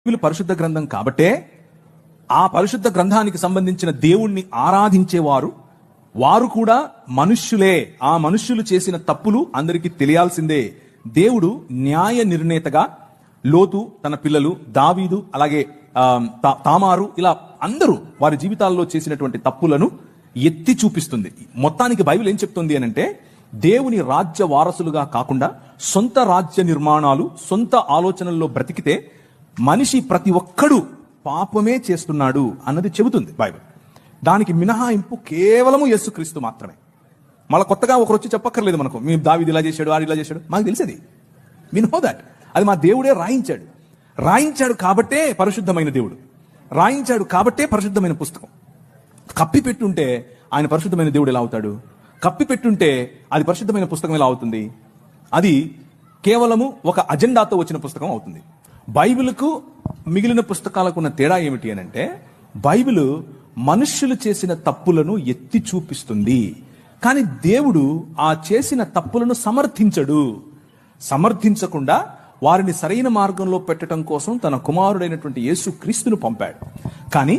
Bible పరిశుద్ధ గ్రంథం కాబట్టే ఆ పరిశుద్ధ గ్రంథానికి సంబంధించిన దేవుణ్ణి ఆరాధించేవారు వారు కూడా మనుష్యులే. ఆ మనుష్యులు చేసిన తప్పులు అందరికీ తెలియాల్సిందే. దేవుడు న్యాయ నిర్ణేతగా లోతు, తన పిల్లలు దావీదు, అలాగే తామారు, ఇలా అందరూ వారి జీవితాల్లో చేసినటువంటి తప్పులను ఎత్తి చూపిస్తుంది. మొత్తానికి బైబిల్ ఏం చెప్తుంది అనంటే, దేవుని రాజ్య వారసులుగా కాకుండా సొంత రాజ్య నిర్మాణాలు, సొంత ఆలోచనల్లో బ్రతికితే మనిషి ప్రతి ఒక్కడు పాపమే చేస్తున్నాడు అన్నది చెబుతుంది బైబిల్. దానికి మినహాయింపు కేవలము యేసుక్రీస్తు మాత్రమే. మళ్ళీ కొత్తగా ఒకరు వచ్చి చెప్పక్కర్లేదు మనకు, మీ దావీదు ఇలా చేశాడు, ఆడు ఇలా చేశాడు. మాకు తెలిసేది, వి నో దట్. అది మా దేవుడే రాయించాడు కాబట్టే పరిశుద్ధమైన దేవుడు, రాయించాడు కాబట్టే పరిశుద్ధమైన పుస్తకం. కప్పి పెట్టుంటే ఆయన పరిశుద్ధమైన దేవుడు ఎలా అవుతాడు? కప్పి పెట్టుంటే అది పరిశుద్ధమైన పుస్తకం ఎలా అవుతుంది? అది కేవలము ఒక అజెండాతో వచ్చిన పుస్తకం అవుతుంది. బైబిల్కు మిగిలిన పుస్తకాలకు ఉన్న తేడా ఏమిటి అని అంటే, బైబిల్ మనుష్యులు చేసిన తప్పులను ఎత్తి చూపిస్తుంది, కానీ దేవుడు ఆ చేసిన తప్పులను సమర్థించకుండా వారిని సరైన మార్గంలో పెట్టడం కోసం తన కుమారుడైనటువంటి యేసుక్రీస్తును పంపాడు. కానీ